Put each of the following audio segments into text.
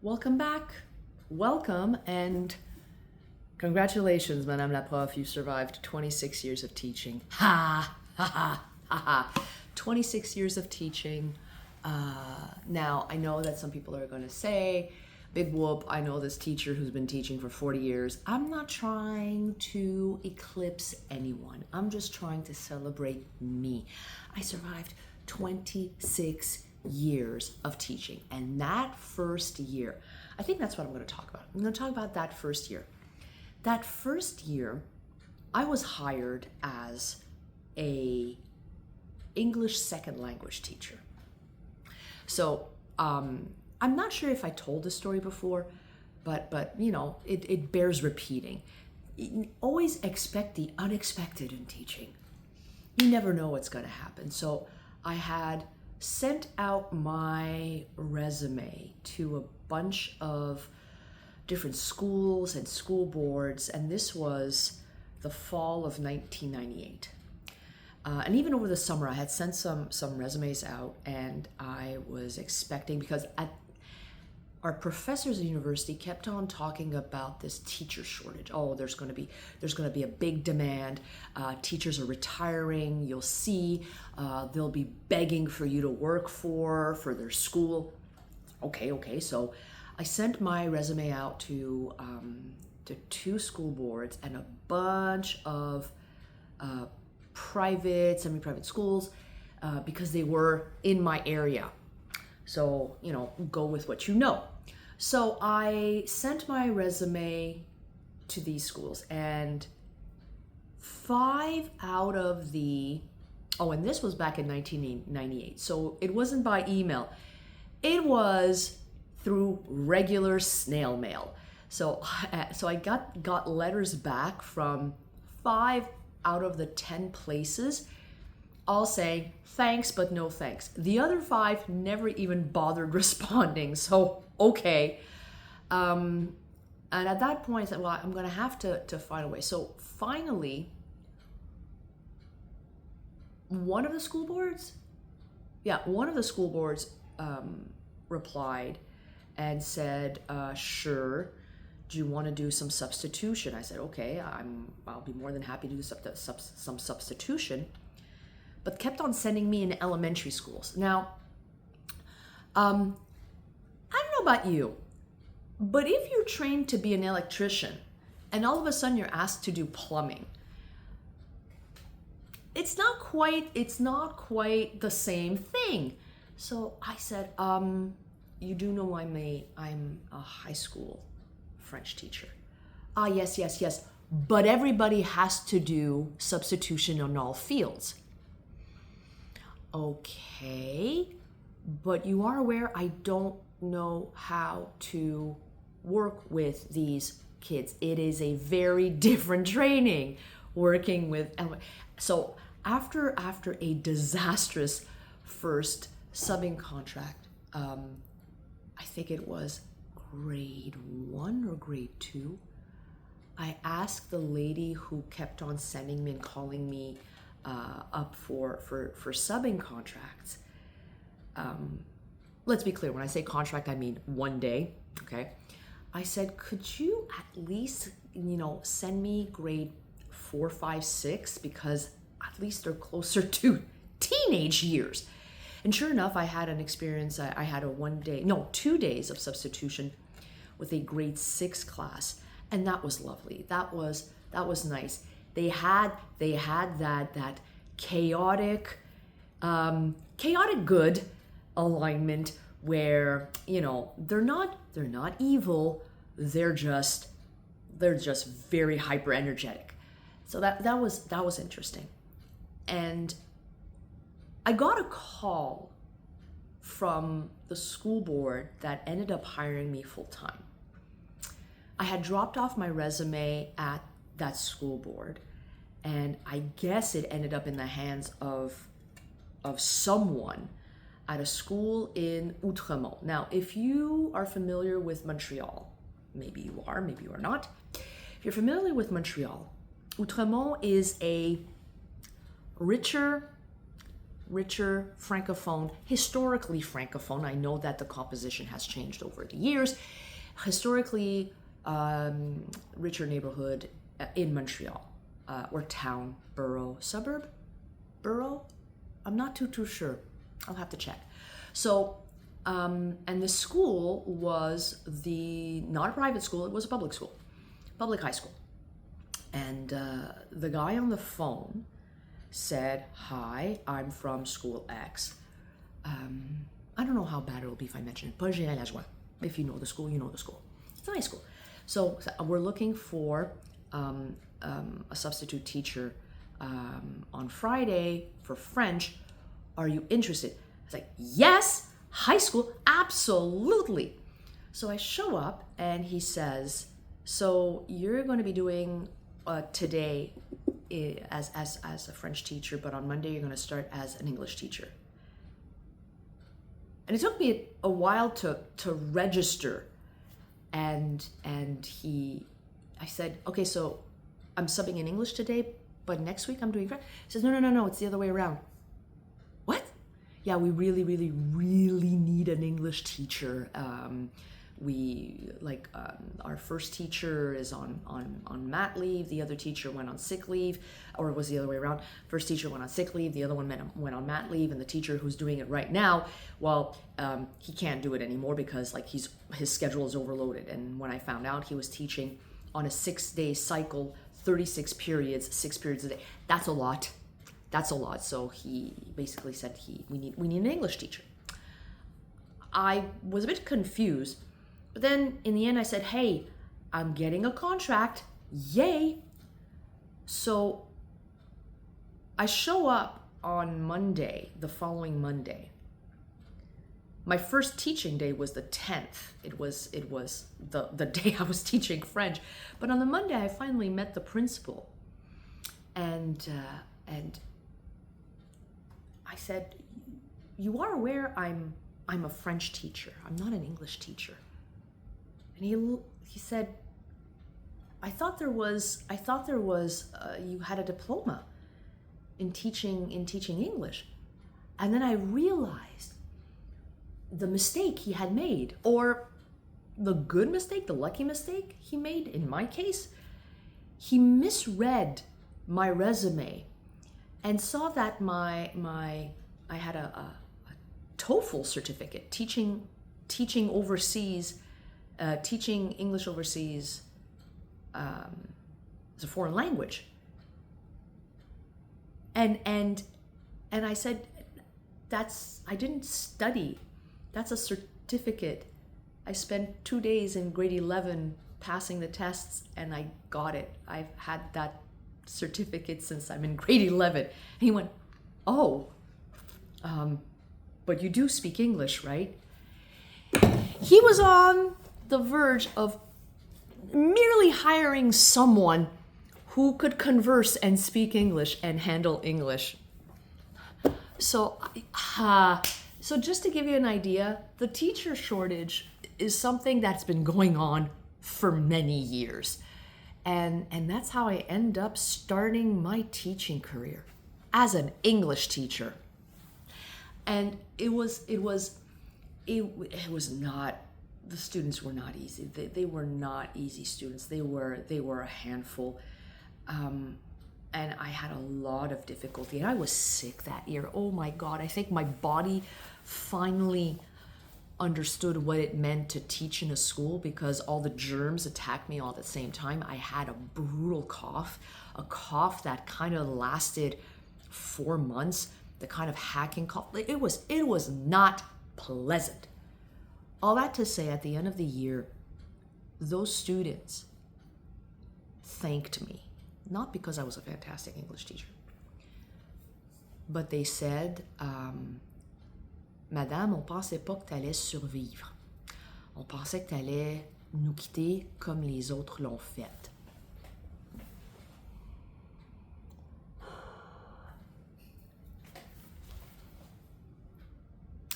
Welcome back. Welcome and congratulations, Madame la Prof. You survived 26 years of teaching. Ha! Ha ha! Ha ha! 26 years of teaching. Now, I know that some people are going to say, big whoop, I know this teacher who's been teaching for 40 years. I'm not trying to eclipse anyone. I'm just trying to celebrate me. I survived 26 years of teaching. And that first year, I think that's what I'm going to talk about. I'm going to talk about that first year. That first year, I was hired as a English second language teacher. So I'm not sure if I told this story before, but you know, it bears repeating. Always expect the unexpected in teaching. You never know what's going to happen. So I had sent out my resume to a bunch of different schools and school boards, and this was the fall of 1998. And even over the summer, I had sent some resumes out, and I was expecting, because our professors at university kept on talking about this teacher shortage. Oh, there's going to be a big demand. Teachers are retiring. You'll see, they'll be begging for you to work for their school. Okay. So I sent my resume out to two school boards and a bunch of private, semi-private schools, because they were in my area. So, you know, go with what you know. So I sent my resume to these schools, and 5 out of the, and this was back in 1998. So it wasn't by email. It was through regular snail mail. So I got letters back from 5 out of the 10 places, all saying thanks but no thanks. The other 5 never even bothered responding. So okay, and at that point I said, well, I'm gonna have to find a way. So finally, one of the school boards replied and said, sure, do you want to do some substitution? I said, okay, I'll be more than happy to do some substitution, but kept on sending me in elementary schools. Now, I don't know about you, but if you're trained to be an electrician and all of a sudden you're asked to do plumbing, it's not quite the same thing. So I said, you do know I'm a high school French teacher. Yes. But everybody has to do substitution on all fields. Okay, but you are aware I don't know how to work with these kids. It is a very different training working with. So after a disastrous first subbing contract, I think it was grade 1 or grade 2, I asked the lady who kept on sending me and calling me up for subbing contracts. Let's be clear, when I say contract, I mean one day, okay? I said, could you at least, send me grade 4, 5, 6, because at least they're closer to teenage years. And sure enough, I had an experience. I had 2 days of substitution with a grade 6 class, and that was lovely. That was nice. They had that chaotic good alignment where, they're not evil. They're just very hyper energetic. So that was interesting. And I got a call from the school board that ended up hiring me full time. I had dropped off my resume at that school board, and I guess it ended up in the hands of someone at a school in Outremont. Now, if you are familiar with Montreal, maybe you are, maybe you are not. If you're familiar with Montreal, Outremont is a richer, richer francophone, historically francophone. I know that the composition has changed over the years. Historically, richer neighborhood in Montreal, or town, borough, suburb, borough. I'm not too sure. I'll have to check. So, and the school was not a private school. It was a public school, public high school. And the guy on the phone said, "Hi, I'm from school X. I don't know how bad it will be if I mention it. Paul Gérard Lajoie. If you know the school, you know the school. It's a nice school. So we're looking for a substitute teacher on Friday for French. Are you interested?" I was like, "Yes, high school, absolutely." So I show up and he says, "So you're going to be doing today as a French teacher, but on Monday you're going to start as an English teacher." And it took me a while to register. And I said, "Okay, so I'm subbing in English today, but next week I'm doing French." He says, No, it's the other way around." "What?" "Yeah, we really, really, really need an English teacher. Our first teacher is on mat leave. The other teacher went on sick leave, or it was the other way around. First teacher went on sick leave. The other one went on mat leave, and the teacher who's doing it right now, well, he can't do it anymore because his schedule is overloaded." And when I found out, he was teaching on a 6-day cycle, 36 periods, 6 periods a day. That's a lot. So he basically said we need an English teacher. I was a bit confused. But then in the end, I said, "Hey, I'm getting a contract. Yay." So I show up on Monday, the following Monday. My first teaching day was the 10th. It was the day I was teaching French. But on the Monday, I finally met the principal. And I said, "You are aware I'm a French teacher. I'm not an English teacher." And he said, I thought there was you had a diploma in teaching English." And then I realized the mistake he had made, or the good mistake, the lucky mistake he made in my case. He misread my resume and saw that I had a TOEFL certificate, teaching overseas. Teaching English overseas as a foreign language. And I said, I didn't study. That's a certificate. I spent 2 days in grade 11 passing the tests, and I got it. I've had that certificate since I'm in grade 11. And he went, "Oh, but you do speak English, right?" He was on the verge of merely hiring someone who could converse and speak English and handle English. So just to give you an idea, the teacher shortage is something that's been going on for many years. And that's how I end up starting my teaching career as an English teacher. And it was not, the students were not easy. They were not easy students. They were a handful. And I had a lot of difficulty. And I was sick that year. Oh my God. I think my body finally understood what it meant to teach in a school, because all the germs attacked me all at the same time. I had a brutal cough, a cough that kind of lasted 4 months, the kind of hacking cough. It was not pleasant. All that to say, at the end of the year, those students thanked me, not because I was a fantastic English teacher, but they said, "Madame, on pensait pas que t'allais survivre. On pensait que t'allais nous quitter comme les autres l'ont fait."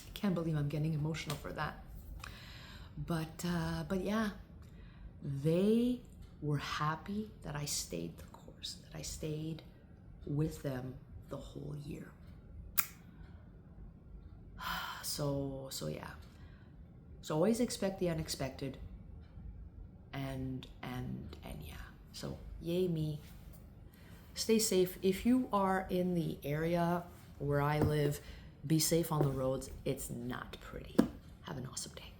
I can't believe I'm getting emotional for that. But yeah, they were happy that I stayed the course, that I stayed with them the whole year. So yeah. So always expect the unexpected, and yeah. So yay me. Stay safe. If you are in the area where I live, be safe on the roads. It's not pretty. Have an awesome day.